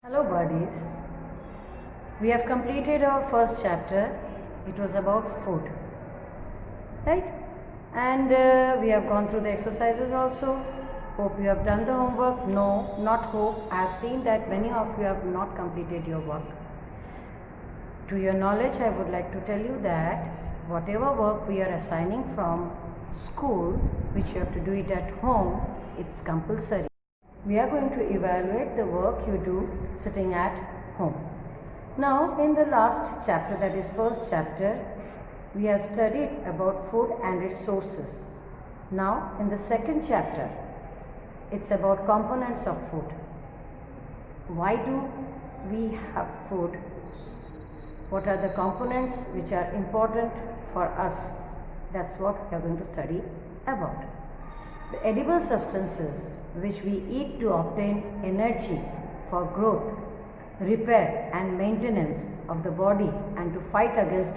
Hello buddies, we have completed our first chapter. It was about food, right? And we have gone through the exercises also. Hope you have done the homework. No, not hope. I have seen that many of you have not completed your work. To your knowledge, I would like to tell you that whatever work we are assigning from school, which you have to do it at home, it's compulsory. We are going to evaluate the work you do sitting at home. Now, in the last chapter, that is first chapter, we have studied about food and its sources. Now, in the second chapter, it's about components of food. Why do we have food? What are the components which are important for us? That's what we are going to study about. The edible substances which we eat to obtain energy for growth, repair and maintenance of the body and to fight against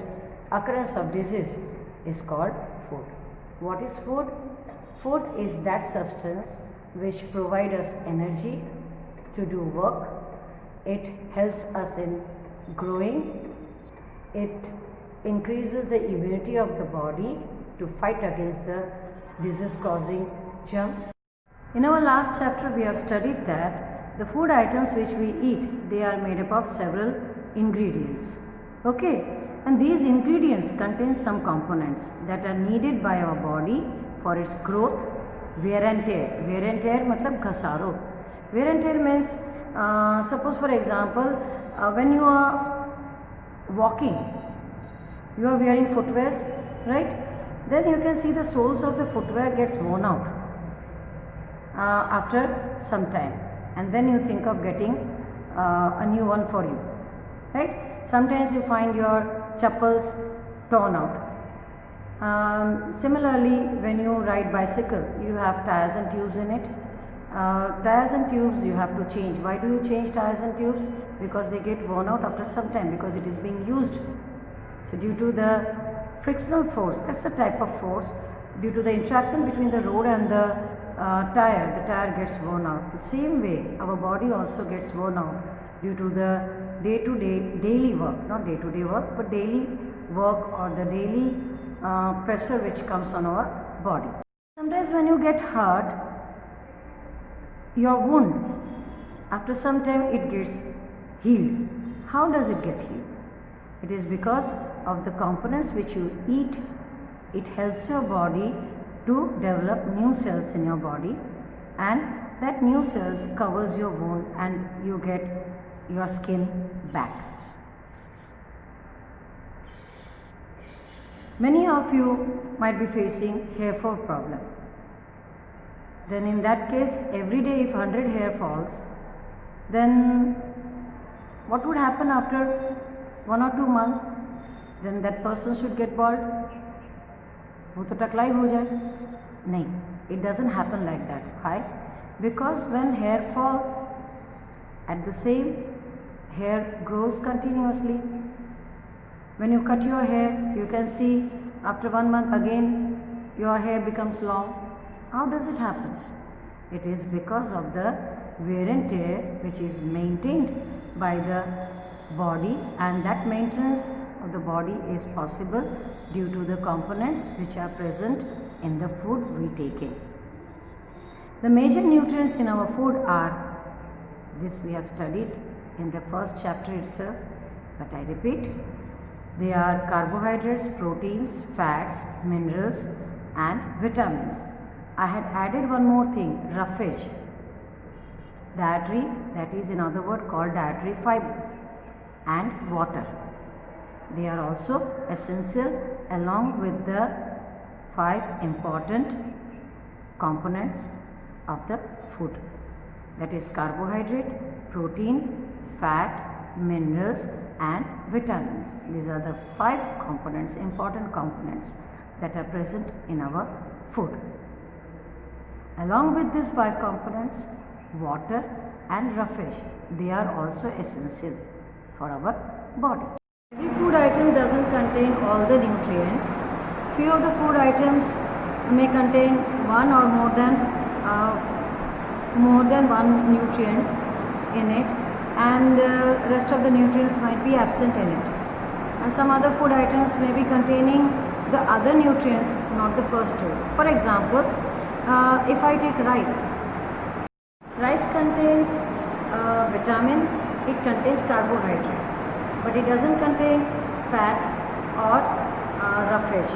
occurrence of disease is called food. What is food? Food is that substance which provides us energy to do work. It helps us in growing. It increases the immunity of the body to fight against the disease causing germs. In our last chapter, we have studied that the food items which we eat, they are made up of several ingredients. Okay, and these ingredients contain some components that are needed by our body for its growth, wear and tear. Wear and tear matlab ghasaro. Wear and tear means, suppose for example, when you are walking, you are wearing footwears, right? Then you can see the soles of the footwear gets worn out after some time, and then you think of getting a new one for you, right? Sometimes you find your chappals torn out. Similarly, when you ride bicycle, you have tires and tubes in it. Tires and tubes you have to change. Why do you change tires and tubes? Because they get worn out after some time, because it is being used. So due to the frictional force, that's the type of force, due to the interaction between the road and the tire gets worn out. The same way our body also gets worn out due to the daily work, not day-to-day work, but daily work or the daily pressure which comes on our body. Sometimes when you get hurt, your wound, after some time it gets healed. How does it get healed? It is because of the components which you eat. It helps your body to develop new cells in your body, and that new cells covers your wound and you get your skin back. Many of you might be facing hair fall problem. Then in that case, every day if 100 hair falls, then what would happen after 1 or 2 months? Then that person should get bald. वो तो टकला ही हो जाए. नहीं, it doesn't happen like that. Why? Because when hair falls, at the same, hair grows continuously. When you cut your hair, you can see after 1 month again your hair becomes long. How does it happen? It is because of the wear and tear which is maintained by the body, and that maintenance of the body is possible due to the components which are present in the food we take in. The major nutrients in our food are, this we have studied in the first chapter itself, but I repeat, they are carbohydrates, proteins, fats, minerals and vitamins. I had added one more thing, roughage, dietary, that is in other words called dietary fibers, and water. They are also essential along with the 5 important components of the food, that is carbohydrate, protein, fat, minerals and vitamins. These are the 5 components, important components that are present in our food. Along with these 5 components, water and roughage, they are also essential for our body. Every food item doesn't contain all the nutrients. Few of the food items may contain one or more than one nutrients in it, and rest of the nutrients might be absent in it. And some other food items may be containing the other nutrients, not the first two. For example, if I take rice, rice contains vitamin, it contains carbohydrates, but it doesn't contain fat or roughage.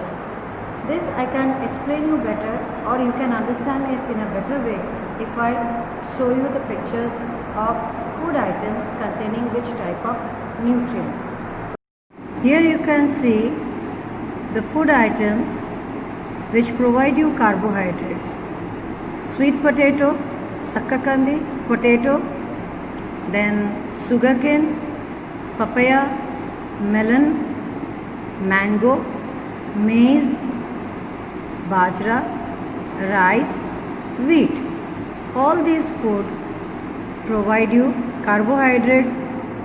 This I can explain you better, or you can understand it in a better way if I show you the pictures of food items containing which type of nutrients. Here you can see the food items which provide you carbohydrates. Sweet potato, sakkakandi potato, then sugarcane, papaya, melon, mango, maize, bajra, rice, wheat. All these food provide you carbohydrates,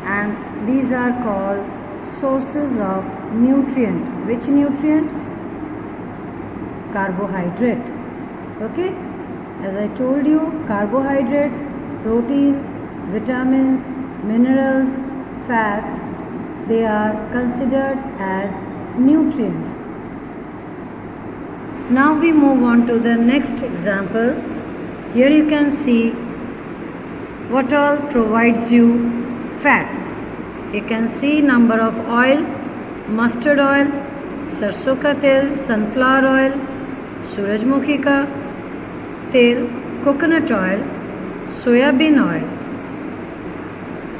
and these are called sources of nutrient. Which nutrient? Carbohydrate. Okay? As I told you, carbohydrates, proteins, vitamins, minerals, fats, they are considered as nutrients. Now we move on to the next example. Here you can see what all provides you fats. You can see number of oil, mustard oil, सरसों का तेल, sunflower oil, सूरजमुखी का तेल, coconut oil, soybean oil.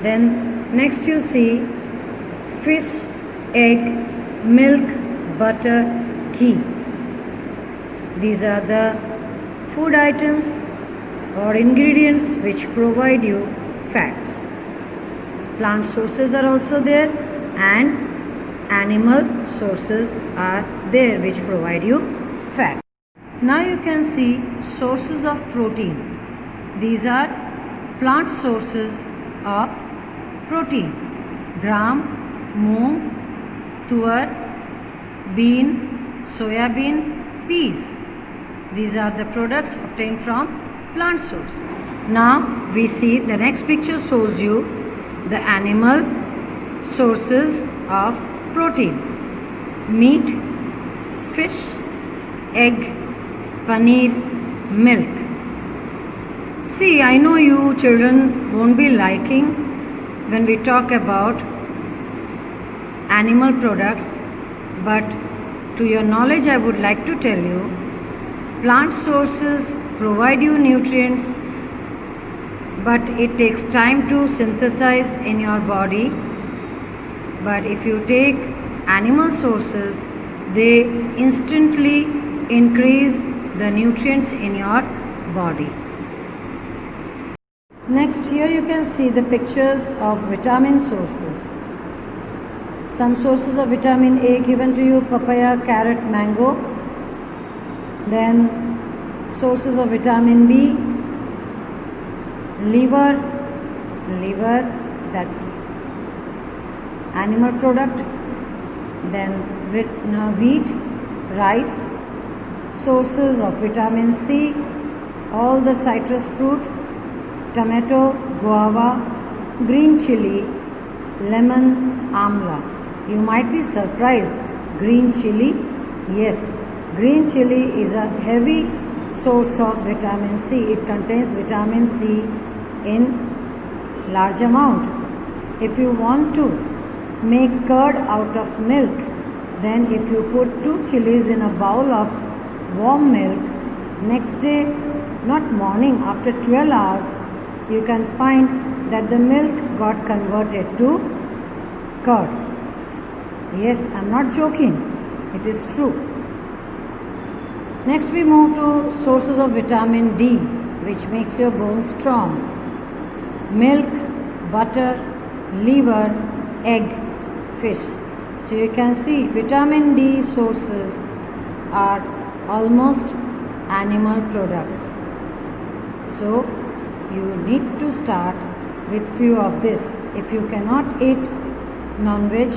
Then next you see fish, egg, milk, butter, ghee. These are the food items or ingredients which provide you fats. Plant sources are also there, and animal sources are there which provide you fat. Now you can see sources of protein. These are plant sources of protein. Gram, moong, tuar, bean, soybean, peas. These are the products obtained from plant source. Now we see the next picture shows you the animal sources of protein. Meat, fish, egg, paneer, milk. See, I know you children won't be liking when we talk about animal products, but to your knowledge I would like to tell you, plant sources provide you nutrients, but it takes time to synthesize in your body. But if you take animal sources, they instantly increase the nutrients in your body. Next, here you can see the pictures of vitamin sources. Some sources of vitamin A given to you: papaya, carrot, mango. Then sources of vitamin B: liver, that's animal product. Then wheat, rice. Sources of vitamin C: all the citrus fruit, tomato, guava, green chili, lemon, amla. You might be surprised, green chili? Yes, green chili is a heavy source of vitamin C. It contains vitamin C in large amount. If you want to make curd out of milk, then if you put 2 chilies in a bowl of warm milk, next day, not morning, after 12 hours, you can find that the milk got converted to curd. Yes, I am not joking. It is true. Next we move to sources of vitamin D, which makes your bones strong. Milk, butter, liver, egg, fish. So you can see vitamin D sources are almost animal products. So you need to start with few of this. If you cannot eat non-veg,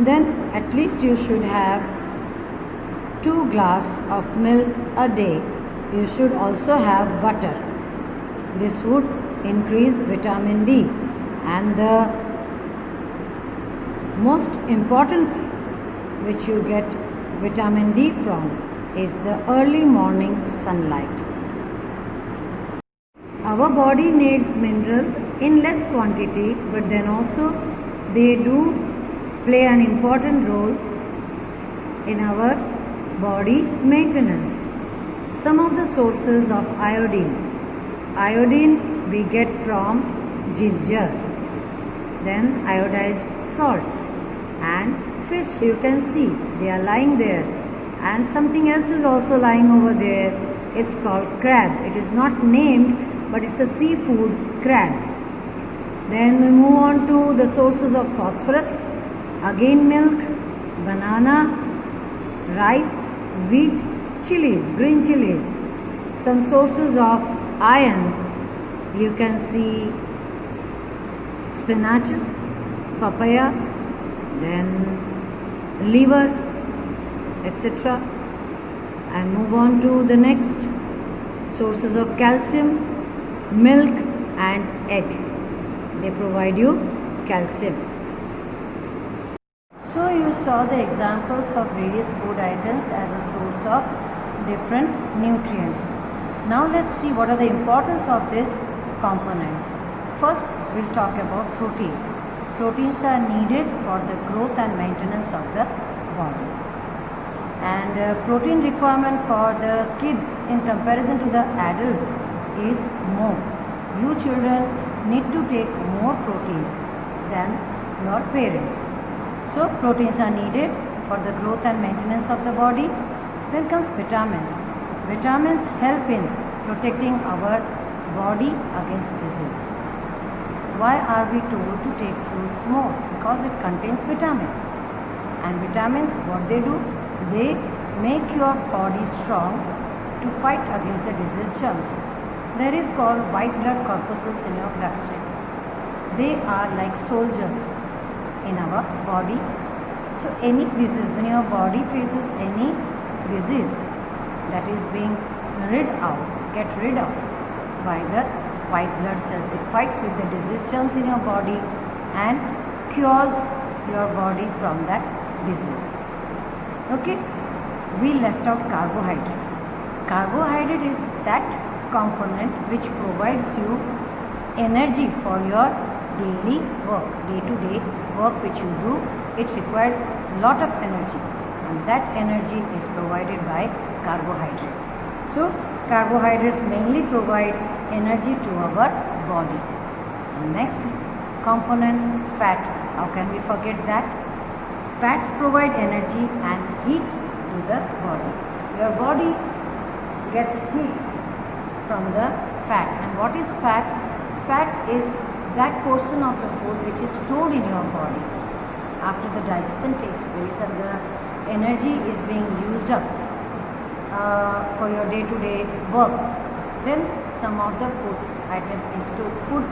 then at least you should have 2 glasses of milk a day. You should also have butter. This would increase vitamin D. And the most important thing which you get vitamin D from is the early morning sunlight. Our body needs mineral in less quantity, but then also they do play an important role in our body maintenance. Some of the sources of iodine. Iodine we get from ginger, then iodized salt, and fish you can see they are lying there, and something else is also lying over there. It's called crab. It is not named, but it's a seafood crab. Then we move on to the sources of phosphorus. Again milk, banana, rice, wheat, chilies, green chilies. Some sources of iron, you can see spinaches, papaya, then liver, etc. And move on to the next sources of calcium, milk and egg. They provide you calcium. So you saw the examples of various food items as a source of different nutrients. Now let's see what are the importance of these components. First, we'll talk about protein. Proteins are needed for the growth and maintenance of the body. And protein requirement for the kids in comparison to the adult is more. You children need to take more protein than your parents. So proteins are needed for the growth and maintenance of the body. Then comes vitamins. Vitamins help in protecting our body against disease. Why are we told to take fruits more? Because it contains vitamin. And vitamins, what they do? They make your body strong to fight against the disease germs. There is called white blood corpuscles in your bloodstream. They are like soldiers in our body. So any disease, when your body faces any disease that is being get rid of by the white blood cells, it fights with the disease germs in your body and cures your body from that disease. Okay, we left out carbohydrates. Carbohydrate is that component which provides you energy for your daily work, day-to-day work which you do. It requires lot of energy, and that energy is provided by carbohydrate. So carbohydrates mainly provide energy to our body. And next component, fat. How can we forget that? Fats provide energy and heat to the body. Your body gets heat from the fat. And what is fat? Fat is that portion of the food which is stored in your body after the digestion takes place and the energy is being used up for your day-to-day work. Then some of the food item is stored, food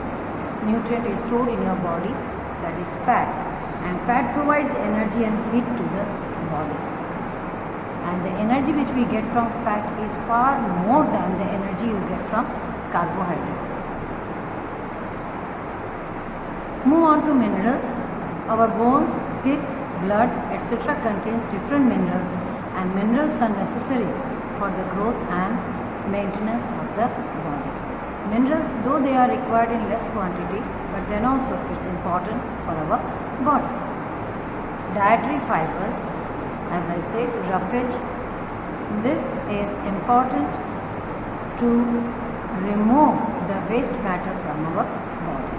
nutrient is stored in your body, that is fat. And fat provides energy and heat to the body. And the energy which we get from fat is far more than the energy you get from carbohydrate. Move on to minerals. Our bones, teeth, blood, etc. contains different minerals, and minerals are necessary for the growth and maintenance of the body. Minerals, though they are required in less quantity, but then also it's important for our body. Dietary fibers, as I said, roughage. This is important to remove the waste matter from our body.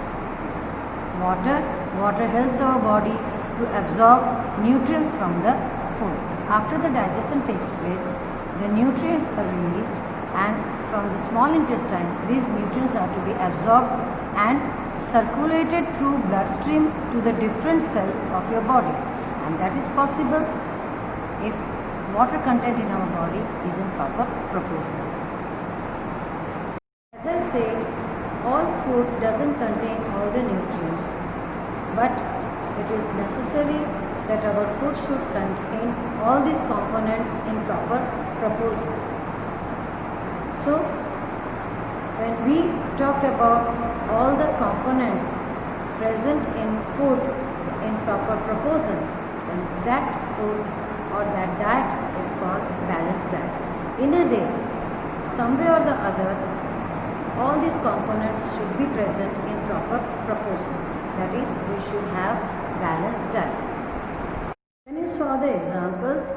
Water helps our body to absorb nutrients from the food. After the digestion takes place, the nutrients are released, and from the small intestine, these nutrients are to be absorbed and circulated through bloodstream to the different cell of your body. And that is possible if water content in our body is in proper proportion. As I said, all food doesn't contain all the nutrients, but it is necessary that our food should contain all these components in proper proportion. So when we talk about all the components present in food in proper proportion, then that food or that diet is called balanced diet. In a day, some way or the other, all these components should be present in proper proportion. That is, we should have balanced diet. When you saw the examples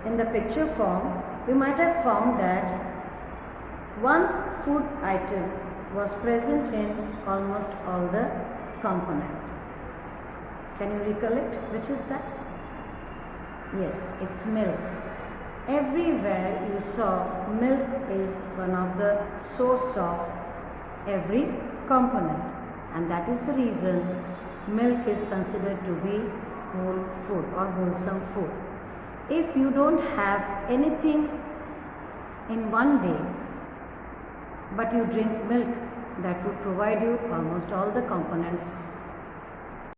in the picture form, you might have found that one food item was present in almost all the components. Can you recollect which is that? Yes, it's milk. Everywhere you saw milk is one of the source of every component, and that is the reason milk is considered to be whole food or wholesome food. If you don't have anything in one day but you drink milk, that would provide you almost all the components